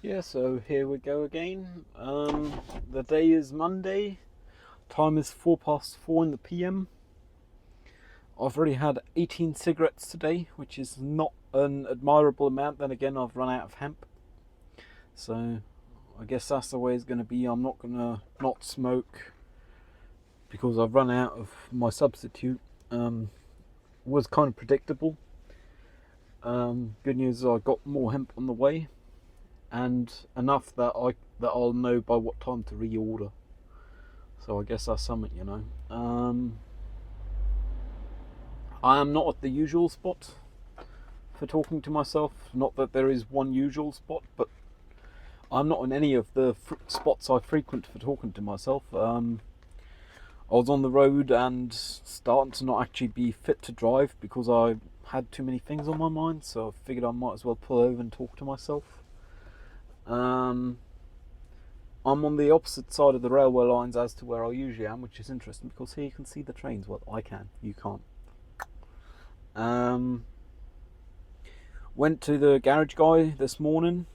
Yeah, so here we go again. The day is Monday. Time is 4 past 4 in the PM. I've already had 18 cigarettes today, which is not an admirable amount. Then again, I've run out of hemp. So I guess that's the way it's going to be. I'm not going to not smoke because I've run out of my substitute. Was kind of predictable. Good news is I got more hemp on the way, and enough that I'll know by what time to reorder. So I guess that's something. I am not at the usual spot for talking to myself. Not that there is one usual spot, but I'm not in any of the spots I frequent for talking to myself. I was on the road and starting to not actually be fit to drive because I had too many things on my mind. So I figured I might as well pull over and talk to myself. I'm on the opposite side of the railway lines as to where I usually am, which is interesting because here you can see the trains. Well, I can, you can't. Went to the garage guy this morning.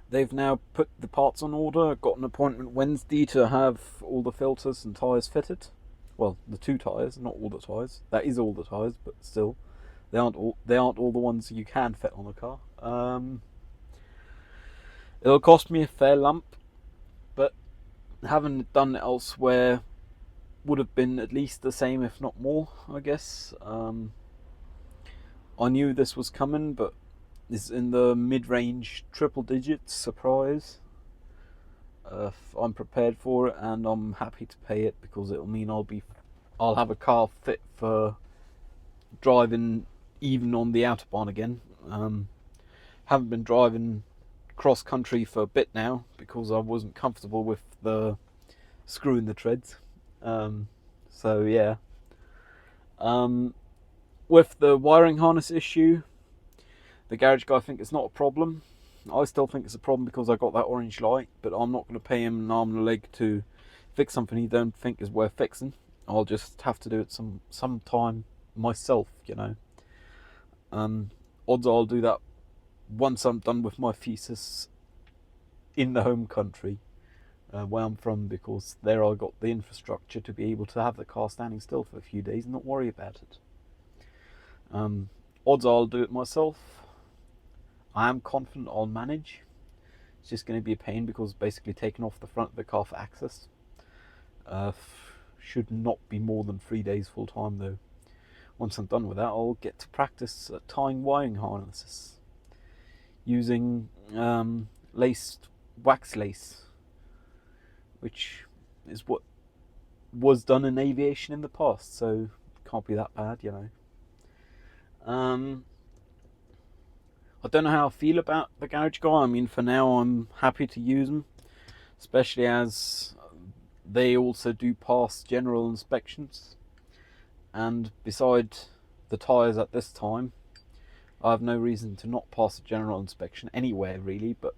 They've now put the parts on order. Got an appointment Wednesday to have all the filters and tyres fitted. Well, the two tyres, not all the tyres. That is all the tyres, but still, they aren't all the ones you can fit on a car. It'll cost me a fair lump, but having done it elsewhere would have been at least the same, if not more, I guess. I knew this was coming, but it's in the mid-range triple digits. Surprise. I'm prepared for it, and I'm happy to pay it because it'll mean I'll have a car fit for driving even on the autobahn again. Haven't been driving cross country for a bit now because I wasn't comfortable with the screw in the treads. So yeah. With the wiring harness issue, the garage guy thinks it's not a problem. I still think it's a problem because I got that orange light, but I'm not going to pay him an arm and a leg to fix something he don't think is worth fixing. I'll just have to do it sometime myself. Odds are I'll do that once I'm done with my thesis in the home country where I'm from, because there I got the infrastructure to be able to have the car standing still for a few days and not worry about it. Odds are I'll do it myself. I am confident I'll manage. It's just going to be a pain because it's basically taking off the front of the car for access. Should not be more than 3 days full time though. Once I'm done with that, I'll get to practice tying wiring harnesses using wax lace, which is what was done in aviation in the past, so it can't be that bad. I don't know how I feel about the garage guy. I mean, for now, I'm happy to use them, especially as they also do pass general inspections. And beside the tyres at this time, I have no reason to not pass a general inspection anywhere, really. But,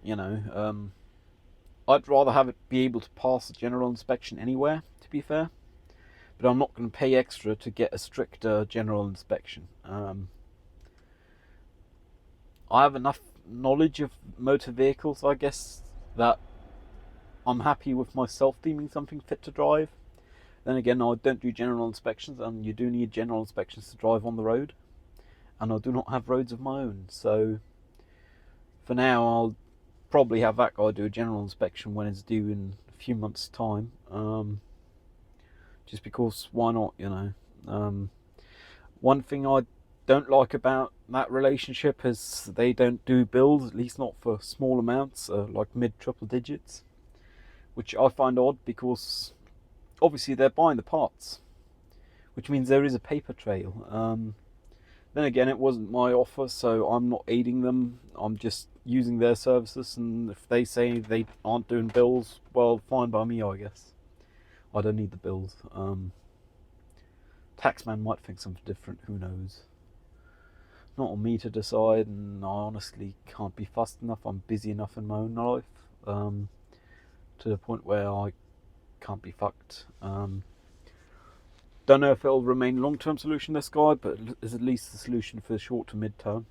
I'd rather have it be able to pass a general inspection anywhere, to be fair. But I'm not going to pay extra to get a stricter general inspection. I have enough knowledge of motor vehicles, I guess, that I'm happy with myself deeming something fit to drive. Then again, I don't do general inspections, and you do need general inspections to drive on the road. And I do not have roads of my own, so for now I'll probably have that guy do a general inspection when it's due in a few months' time. Just because, why not, One thing I don't like about that relationship is they don't do bills, at least not for small amounts, like mid triple digits, which I find odd because obviously they're buying the parts, which means there is a paper trail. Then again, it wasn't my offer, so I'm not aiding them. I'm just using their services, and if they say they aren't doing bills, well, fine by me, I guess. I don't need the bills. Taxman might think something different, who knows. Not on me to decide, and I honestly can't be fussed enough. I'm busy enough in my own life to the point where I can't be fucked. Don't know if it'll remain long-term solution, this guy, but it's at least the solution for the short to mid-term.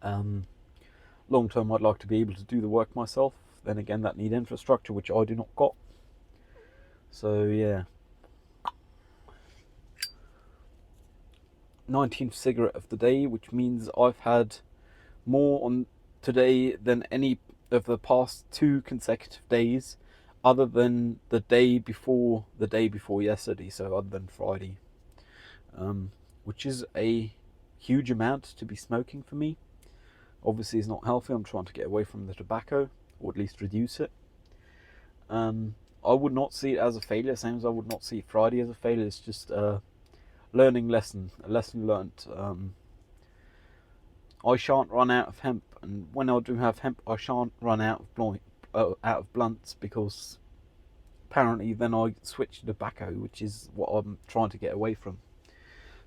Long term, I'd like to be able to do the work myself. Then again, that need infrastructure, which I do not got. So yeah. 19th cigarette of the day, which means I've had more on today than any of the past 2 consecutive days, other than the day before yesterday, so other than Friday, which is a huge amount to be smoking for me. Obviously it's not healthy. I'm trying to get away from the tobacco, or at least reduce it. I would not see it as a failure, same as I would not see Friday as a failure. It's just a learning lesson, a lesson learnt. I shan't run out of hemp, and when I do have hemp, I shan't run out of blunts, because apparently then I switch to tobacco, which is what I'm trying to get away from.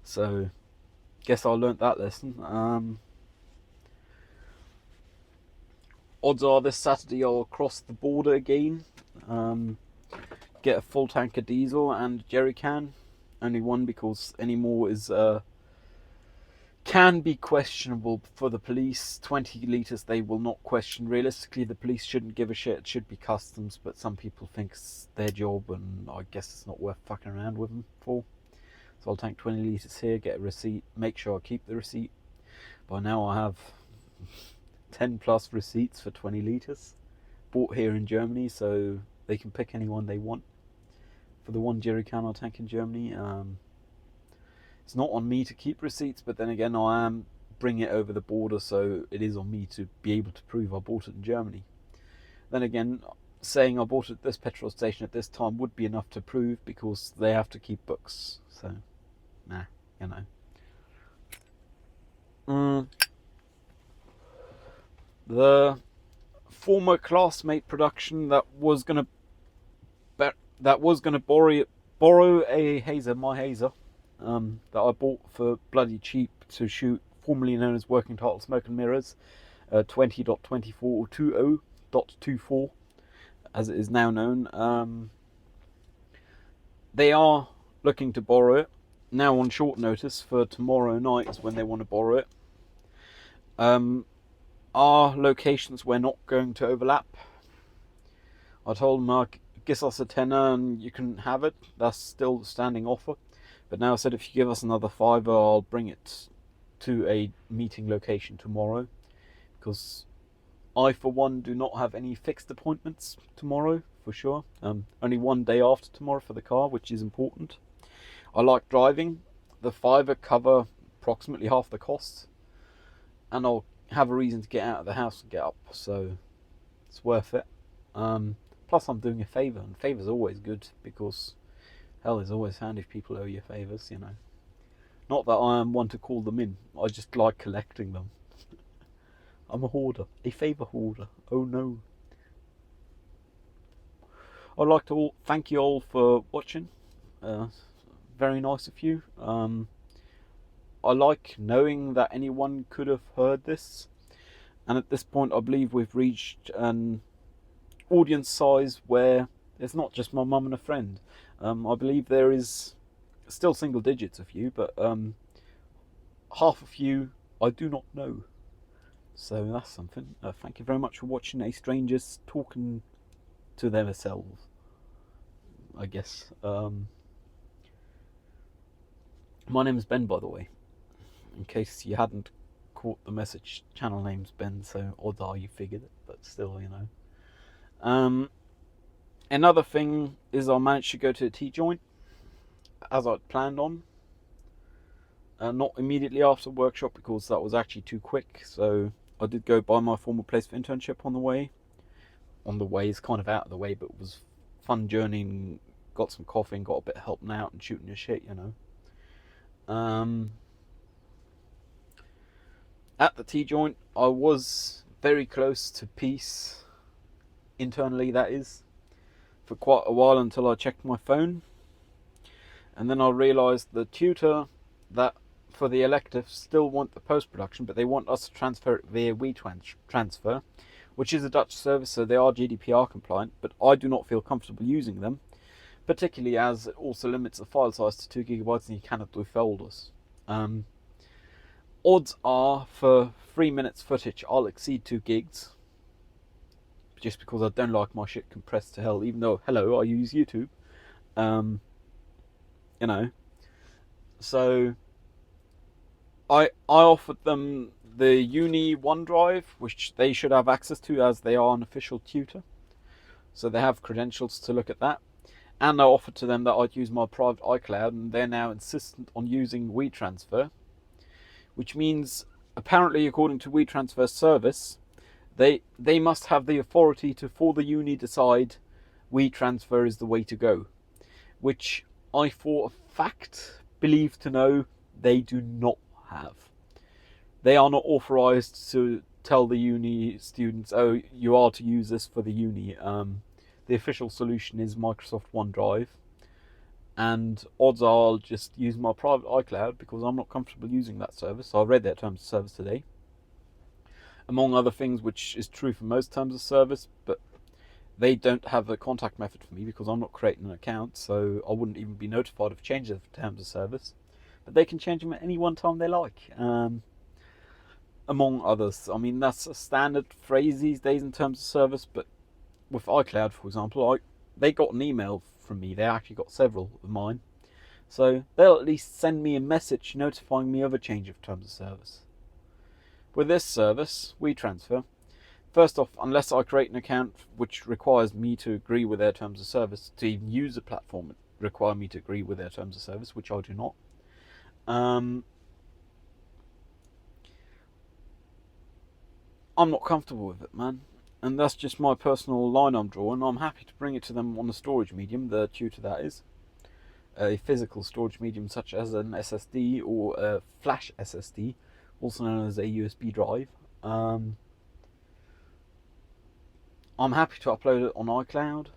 So, guess I learnt that lesson. Odds are this Saturday I'll cross the border again, get a full tank of diesel and jerry can. Only one, because any more is can be questionable for the police. 20 litres they will not question. Realistically, the police shouldn't give a shit. It should be customs, but some people think it's their job, and I guess it's not worth fucking around with them for. So I'll tank 20 litres here, get a receipt, make sure I keep the receipt. By now I have 10 plus receipts for 20 litres bought here in Germany, so they can pick any one they want for the one jerry can I tank in Germany. It's not on me to keep receipts, but then again, I am bringing it over the border, so it is on me to be able to prove I bought it in Germany. Then again, saying I bought it at this petrol station at this time would be enough to prove, because they have to keep books. So, nah, you know. The former classmate production that was gonna borrow a hazer, my hazer, that I bought for bloody cheap to shoot, formerly known as Working Title Smoke and Mirrors, 20.24 or 20.24 as it is now known. They are looking to borrow it now on short notice for tomorrow night is when they want to borrow it. Our locations we're not going to overlap. I told them I guess us a tenner and you can have it. That's still the standing offer. But now I said if you give us another £5, I'll bring it to a meeting location tomorrow. Because I, for one, do not have any fixed appointments tomorrow, for sure. Only one day after tomorrow for the car, which is important. I like driving. The £5 cover approximately half the cost. And I'll have a reason to get out of the house and get up, so it's worth it. Plus I'm doing a favour, and favours are always good, because hell, is always handy if people owe you favours, you know. Not that I am one to call them in, I just like collecting them. I'm a hoarder, a favour hoarder. Oh no. I'd like to thank you all for watching. Very nice of you. I like knowing that anyone could have heard this, and at this point I believe we've reached an audience size where it's not just my mum and a friend. I believe there is still single digits of you, but half of you I do not know, so that's something. Thank you very much for watching a strangers talking to themselves, I guess. My name's Ben, by the way, in case you hadn't caught the message. Channel name's Ben, so odds are you figured it, but still, you know. Another thing is I managed to go to a T-joint as I'd planned on. Not immediately after workshop, because that was actually too quick, so I did go by my former place of internship on the way. On the way is kind of out of the way, but it was fun journeying, got some coffee and got a bit of helping out and shooting your shit, you know. At the T-joint, I was very close to peace, internally that is, for quite a while, until I checked my phone. And then I realised the tutor that for the electives still want the post-production, but they want us to transfer it via WeTransfer, which is a Dutch service, so they are GDPR compliant, but I do not feel comfortable using them, particularly as it also limits the file size to 2 GB and you cannot do folders. odds are for 3 minutes footage I'll exceed 2 gigs. Just because I don't like my shit compressed to hell, even though, hello, I use YouTube. You know. So I offered them the Uni OneDrive, which they should have access to as they are an official tutor. So they have credentials to look at that. And I offered to them that I'd use my private iCloud, and they're now insistent on using WeTransfer, which means, apparently, according to WeTransfer service, they must have the authority to, for the uni, decide WeTransfer is the way to go, which I for a fact believe to know they do not have. They are not authorized to tell the uni students, oh, you are to use this for the uni. The official solution is Microsoft OneDrive, and odds are I'll just use my private iCloud because I'm not comfortable using that service. So I read their terms of service today, among other things, which is true for most terms of service, but they don't have a contact method for me because I'm not creating an account, so I wouldn't even be notified of changes of terms of service. But they can change them at any one time they like, among others. I mean, that's a standard phrase these days in terms of service, but with iCloud, for example, they got an email from me. They actually got several of mine. So they'll at least send me a message notifying me of a change of terms of service. With this service, WeTransfer, first off, unless I create an account which requires me to agree with their terms of service, to even use the platform, it requires me to agree with their terms of service, which I do not. I'm not comfortable with it, man. And that's just my personal line I'm drawing. I'm happy to bring it to them on a storage medium, the tutor that is. A physical storage medium such as an SSD or a flash SSD, also known as a USB drive. I'm happy to upload it on iCloud.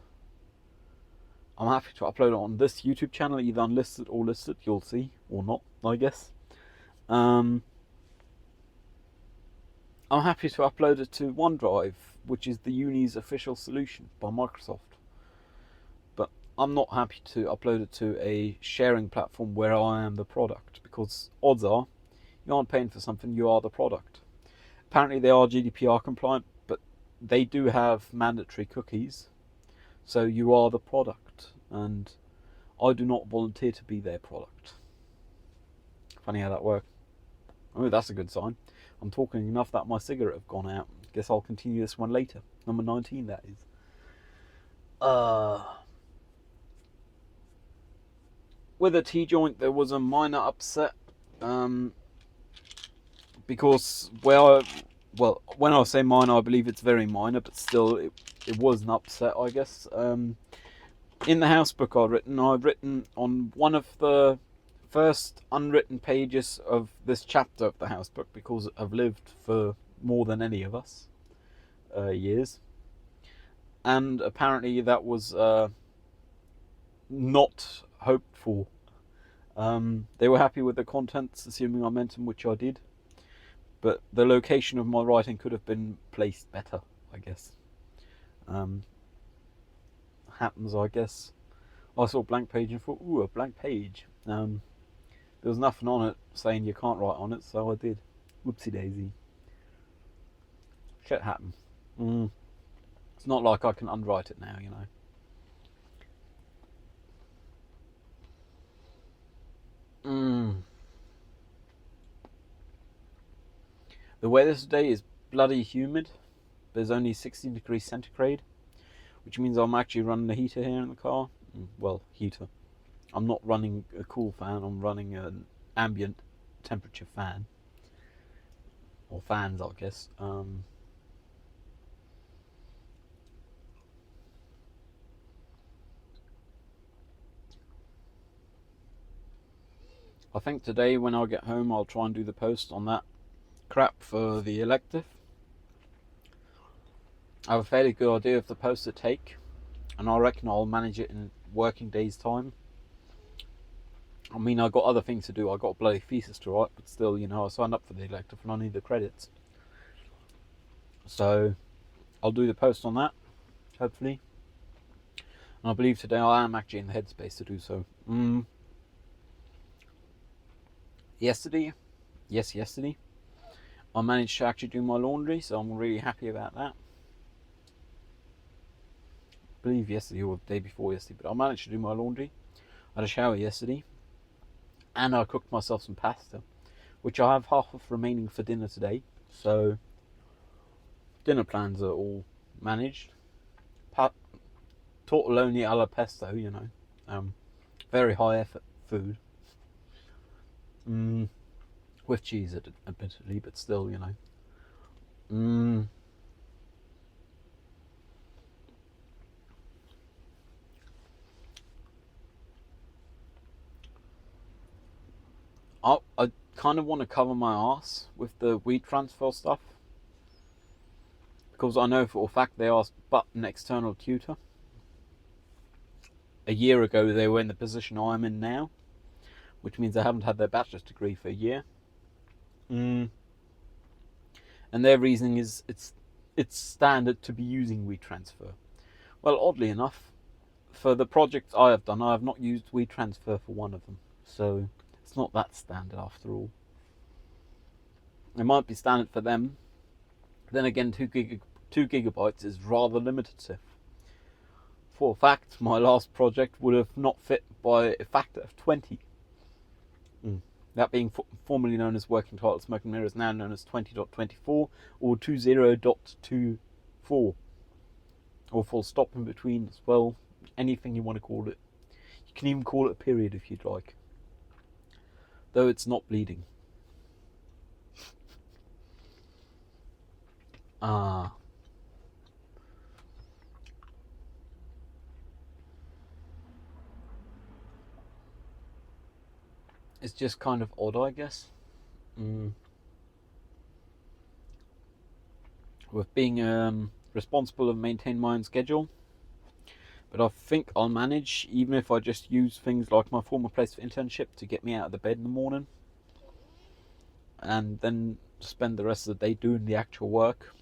I'm happy to upload it on this YouTube channel, either unlisted or listed, you'll see, or not, I guess. I'm happy to upload it to OneDrive, which is the uni's official solution by Microsoft. But I'm not happy to upload it to a sharing platform where I am the product, because odds are, you aren't paying for something, you are the product. Apparently they are GDPR compliant, but they do have mandatory cookies, so you are the product, and I do not volunteer to be their product. Funny how that works. Oh, that's a good sign. I'm talking enough that my cigarette have gone out. Guess I'll continue this one later. Number 19, that is. With a T-joint, there was a minor upset. Because, when I say minor, I believe it's very minor, but still, it was an upset, I guess. In the house book I've written on one of the first unwritten pages of this chapter of the house book, because I've lived for more than any of us years, and apparently that was not hoped for. They were happy with the contents, assuming I meant them, which I did, but the location of my writing could have been placed better, I guess. Happens, I guess. I saw a blank page and thought, ooh, a blank page. There was nothing on it saying you can't write on it, so I did. Whoopsie daisy. Shit happened. It's not like I can unwrite it now, you know. The weather today is bloody humid. There's only 16 degrees centigrade, which means I'm actually running the heater here in the car. Well, heater. I'm not running a cool fan, I'm running an ambient temperature fan. Or fans, I guess. I think today when I get home I'll try and do the post on that crap for the elective. I have a fairly good idea of the post to take, and I reckon I'll manage it in working days' time. I mean, I've got other things to do. I've got a bloody thesis to write, but still, you know, I signed up for the elective and I need the credits. So, I'll do the post on that, hopefully. And I believe today I am actually in the headspace to do so. Yesterday, yesterday. I managed to actually do my laundry, so I'm really happy about that. I believe yesterday or the day before yesterday, but I managed to do my laundry. I had a shower yesterday, and I cooked myself some pasta, which I have half of remaining for dinner today. So dinner plans are all managed. Tortelloni alla pesto, very high effort food. With cheese admittedly, but still, I kind of want to cover my ass with the WeTransfer stuff, because I know for a fact they asked but an external tutor. A year ago they were in the position I'm in now, which means they haven't had their bachelor's degree for a year. And their reasoning is it's standard to be using WeTransfer. Well, oddly enough, for the projects I have done, I have not used WeTransfer for one of them, so it's not that standard after all. It might be standard for them. Then again, 2 gigabytes is rather limited. For a fact, my last project would have not fit by a factor of 20. That being formerly known as Working Title Smoke and Mirrors, now known as 20.24 or 20.24. Or full stop in between as well. Anything you want to call it. You can even call it a period if you'd like. Though it's not bleeding. It's just kind of odd, I guess. With being responsible and maintain my own schedule. But I think I'll manage, even if I just use things like my former place of internship to get me out of the bed in the morning. And then spend the rest of the day doing the actual work.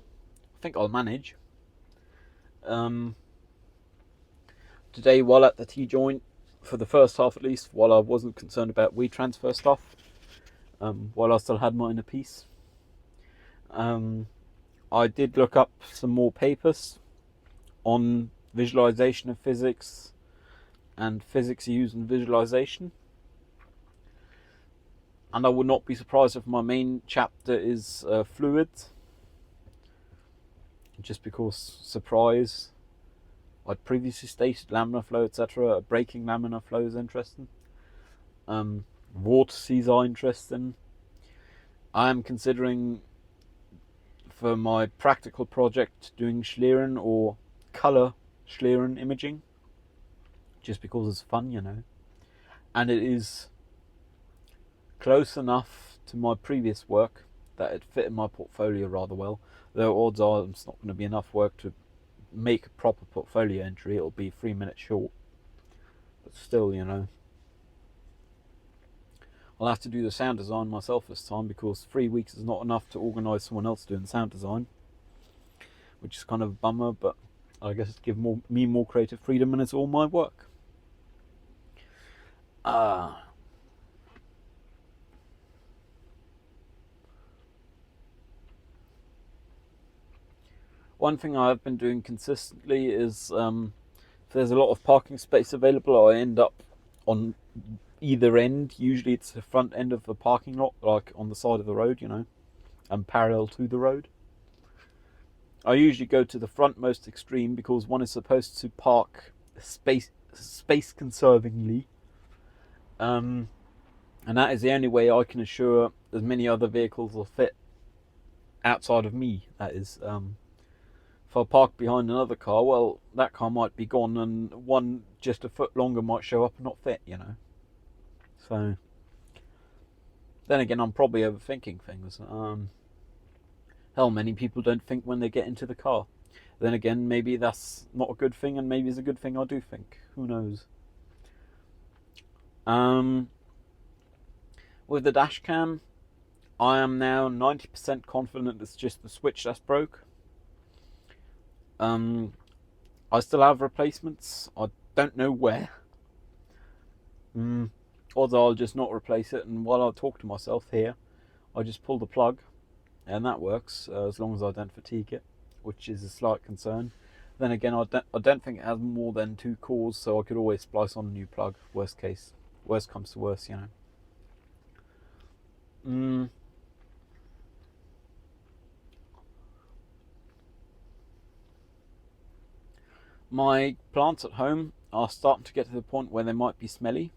I think I'll manage. Today, while at the T-joint, for the first half at least, while I wasn't concerned about WeTransfer stuff, while I still had my inner peace, I did look up some more papers on visualization of physics and physics used in visualization. And I would not be surprised if my main chapter is fluids. Just because, surprise, I'd previously stated laminar flow, etc. Breaking laminar flow is interesting. Vortices are interesting. I am considering, for my practical project, doing Schlieren or colour Schlieren imaging. Just because it's fun, And it is close enough to my previous work that it fit in my portfolio rather well. Though odds are it's not going to be enough work to make a proper portfolio entry. It'll be 3 minutes short. But still, I'll have to do the sound design myself this time, because 3 weeks is not enough to organise someone else doing sound design. Which is kind of a bummer, but I guess it's give me more creative freedom, and it's all my work. One thing I've been doing consistently is, if there's a lot of parking space available, I end up on either end. Usually it's the front end of the parking lot, like on the side of the road, and parallel to the road. I usually go to the frontmost extreme because one is supposed to park space conservingly. And that is the only way I can assure as many other vehicles will fit outside of me, that is. If I park behind another car, well, that car might be gone and one just a foot longer might show up and not fit, So, then again, I'm probably overthinking things. Hell, many people don't think when they get into the car. Then again, maybe that's not a good thing, and maybe it's a good thing I do think. Who knows? With the dash cam, I am now 90% confident it's just the switch that's broke. I still have replacements. I don't know where. Although I'll just not replace it, and while I talk to myself here, I just pull the plug, and that works as long as I don't fatigue it, which is a slight concern. Then again, I don't think it has more than 2 cores, so I could always splice on a new plug. Worst comes to worst, you know. My plants at home are starting to get to the point where they might be smelly.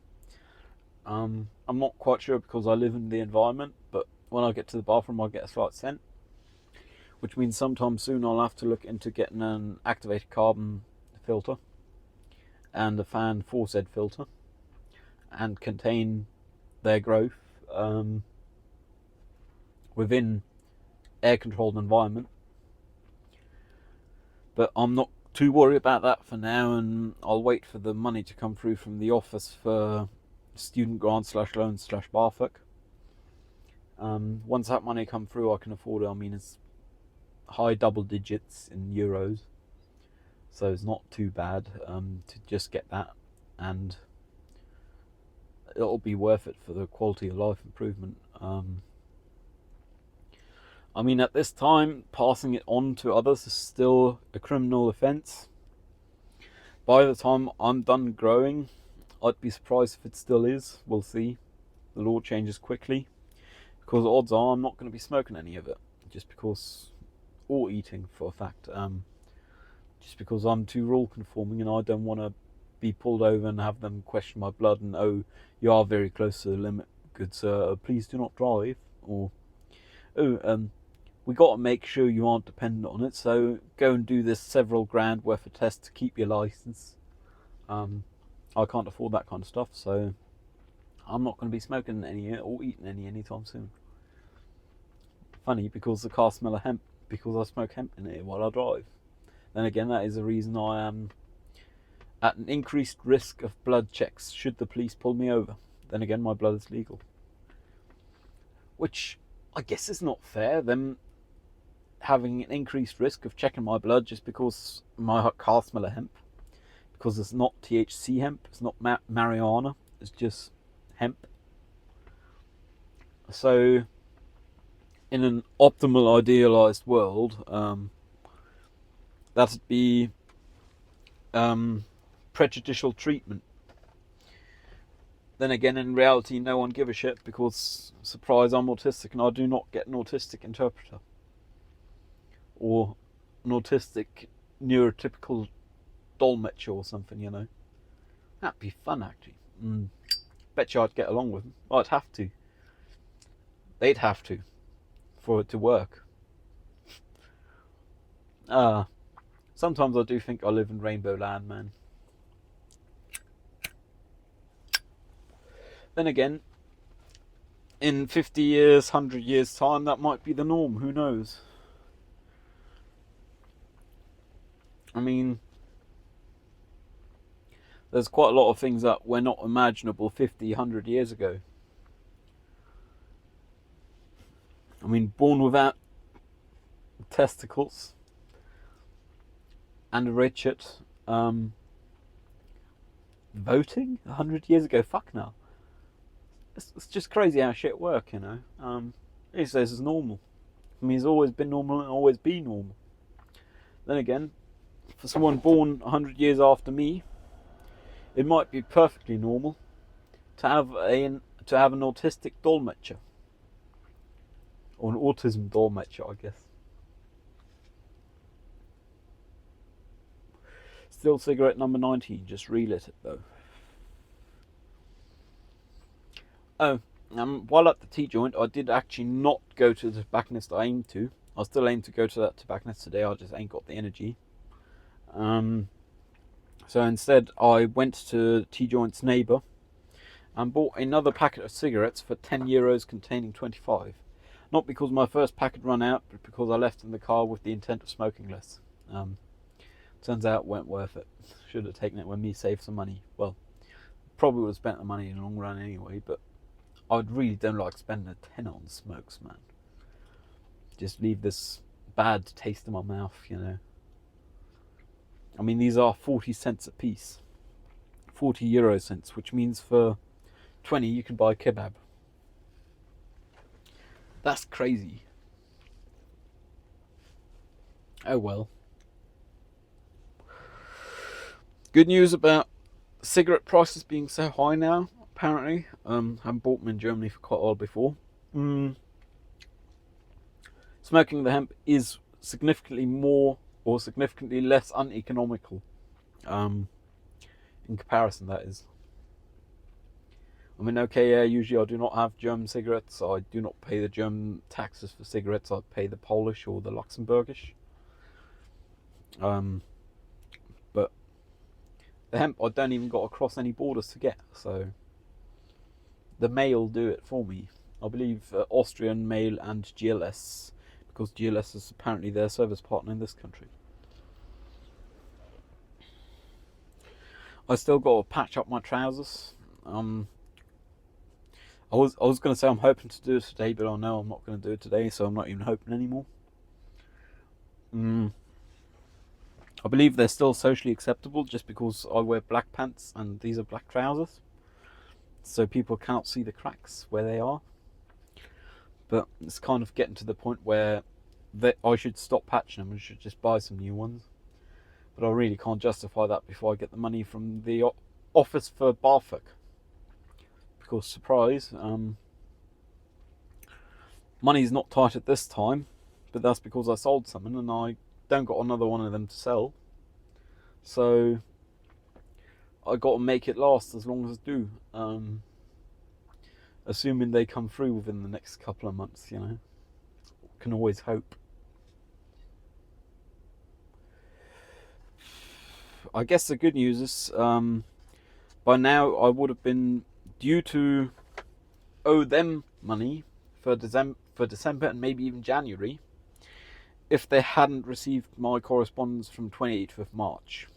I'm not quite sure because I live in the environment, but when I get to the bathroom I get a slight scent, which means sometime soon I'll have to look into getting an activated carbon filter and a fan force head filter and contain their growth within air controlled environment. But I'm not too worried about that for now, and I'll wait for the money to come through from the office for student grant /loan /BAföG. Once that money come through, I can afford it. I mean, it's high double digits in euros, so it's not too bad to just get that, and it'll be worth it for the quality of life improvement. I mean, at this time, passing it on to others is still a criminal offence. By the time I'm done growing, I'd be surprised if it still is. We'll see. The law changes quickly, because odds are I'm not going to be smoking any of it, just because, or eating for a fact, just because I'm too rule conforming and I don't want to be pulled over and have them question my blood and, oh, you are very close to the limit, good sir, please do not drive, or, oh, we got to make sure you aren't dependent on it, so go and do this several grand worth of tests to keep your license. I can't afford that kind of stuff, so I'm not going to be smoking any or eating any anytime soon. Funny, because the car smell of hemp, because I smoke hemp in it while I drive. Then again, that is a reason I am at an increased risk of blood checks should the police pull me over. Then again, my blood is legal, which I guess is not fair, them having an increased risk of checking my blood just because my car smell of hemp, because it's not THC hemp, it's not marijuana, it's just hemp. So in an optimal idealized world, that'd be prejudicial treatment. Then again, in reality, no one give a shit because, surprise, I'm autistic and I do not get an autistic interpreter. Or an autistic neurotypical dolmetcher or something, you know. That'd be fun, actually. Bet you I'd get along with them. I'd have to. They'd have to. For it to work. Sometimes I do think I live in Rainbow Land, man. Then again, in 50 years, 100 years time, that might be the norm, who knows? I mean, there's quite a lot of things that were not imaginable 50, 100 years ago. I mean, born without testicles and a Richard, voting 100 years ago, fuck now. It's just crazy how shit work, you know. He says it's normal. I mean, it's always been normal and always be normal. Then again, for someone born 100 years after me, it might be perfectly normal to have an autistic dolmetcher, or an autism dolmetcher, I guess. Still cigarette number 19, just relit it though. Oh, while at the tea joint, I did actually not go to the tobacconist I aimed to. I still aim to go to that tobacconist today, I just ain't got the energy. So instead, I went to Tea Joint's neighbour and bought another packet of cigarettes for €10 containing 25. Not because my first packet ran out, but because I left in the car with the intent of smoking less. Turns out it weren't worth it. Should have taken it when me saved some money. Well, probably would have spent the money in the long run anyway, but I really don't like spending a tenner on smokes, man. Just leave this bad taste in my mouth, you know. I mean, these are 40 cents a piece. 40 euro cents, which means for 20 you can buy a kebab. That's crazy. Oh well. Good news about cigarette prices being so high now, apparently. I haven't bought them in Germany for quite a while before. Smoking the hemp is significantly more or significantly less uneconomical. In comparison, that is. I mean, okay, yeah, usually I do not have German cigarettes. I do not pay the German taxes for cigarettes. I pay the Polish or the Luxembourgish. But the hemp, I don't even got to cross any borders to get. So the mail do it for me. I believe Austrian Mail and GLS, because GLS is apparently their service partner in this country. I still got to patch up my trousers. I was going to say I'm hoping to do it today, but I know I'm not going to do it today, so I'm not even hoping anymore. I believe they're still socially acceptable just because I wear black pants and these are black trousers, so people cannot see the cracks where they are. But it's kind of getting to the point where I should stop patching them and should just buy some new ones. But I really can't justify that before I get the money from the office for BAföG. Because, surprise, money's not tight at this time, but that's because I sold something and I don't got another one of them to sell. So I got to make it last as long as I do. Assuming they come through within the next couple of months, you know. Can always hope. I guess the good news is, by now I would have been due to owe them money for December and maybe even January if they hadn't received my correspondence from 28th of March.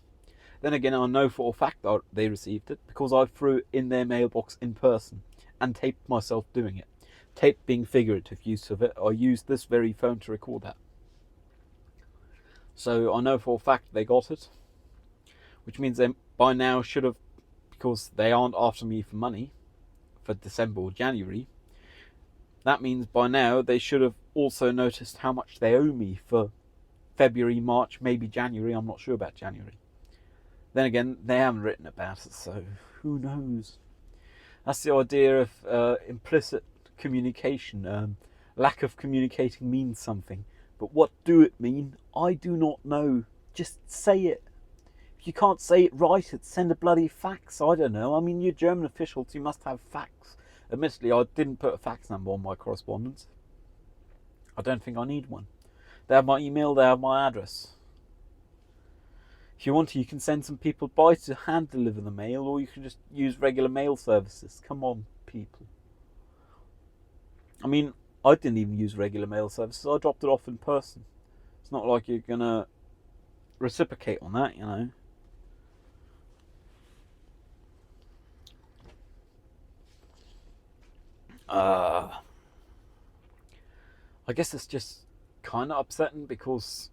Then again, I know for a fact that they received it because I threw it in their mailbox in person and taped myself doing it. Tape being figurative use of it. I used this very phone to record that. So I know for a fact they got it, which means they by now should have, because they aren't after me for money for December or January, that means by now they should have also noticed how much they owe me for February, March, maybe January. I'm not sure about January. Then again, they haven't written about it, so who knows? That's the idea of implicit communication. Lack of communicating means something, but what do it mean? I do not know. Just say it. If you can't say it, write it. Send a bloody fax. I don't know. I mean, you're German officials, you must have fax. Admittedly, I didn't put a fax number on my correspondence. I don't think I need one. They have my email, they have my address. If you want to, you can send some people by to hand deliver the mail, or you can just use regular mail services. Come on, people. I mean, I didn't even use regular mail services. I dropped it off in person. It's not like you're going to reciprocate on that, you know. I guess it's just kind of upsetting because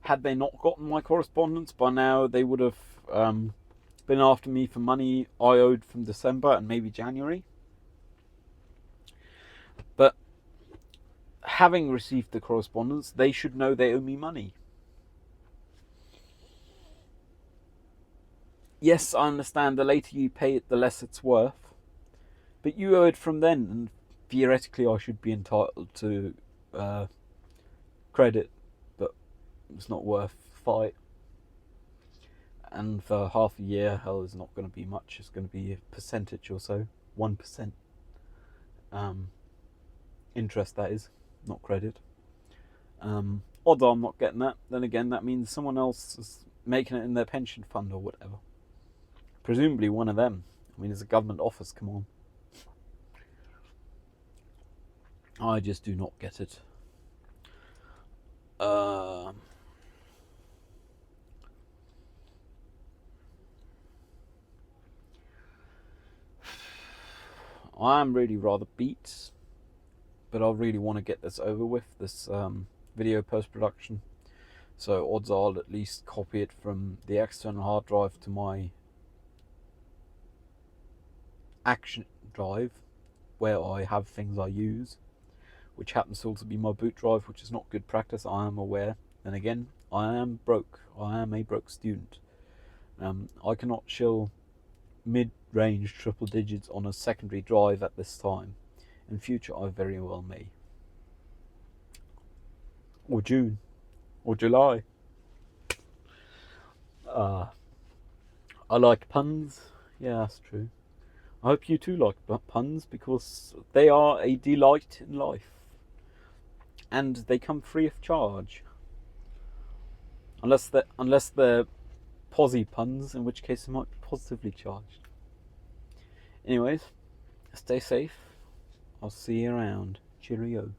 had they not gotten my correspondence by now, they would have been after me for money I owed from December and maybe January. But having received the correspondence, they should know they owe me money. Yes, I understand the later you pay it, the less it's worth. But you owe it from then, and theoretically I should be entitled to credit, but it's not worth fight. And for half a year, hell, is not going to be much. It's going to be a percentage or so, 1%. Interest, that is, not credit. Odds are I'm not getting that. Then again, that means someone else is making it in their pension fund or whatever. Presumably one of them. I mean, it's a government office, come on. I just do not get it. I am really rather beat, but I really want to get this over with, this video post-production. So odds are I'll at least copy it from the external hard drive to my Action drive, where I have things I use, which happens to also be my boot drive, which is not good practice, I am aware. And again, I am broke. I am a broke student. I cannot chill mid-range triple digits on a secondary drive at this time. In future, I very well may. Or June. Or July. I like puns. Yeah, that's true. I hope you too like puns, because they are a delight in life. And they come free of charge. Unless they're posy puns, in which case they might be positively charged. Anyways, stay safe. I'll see you around. Cheerio.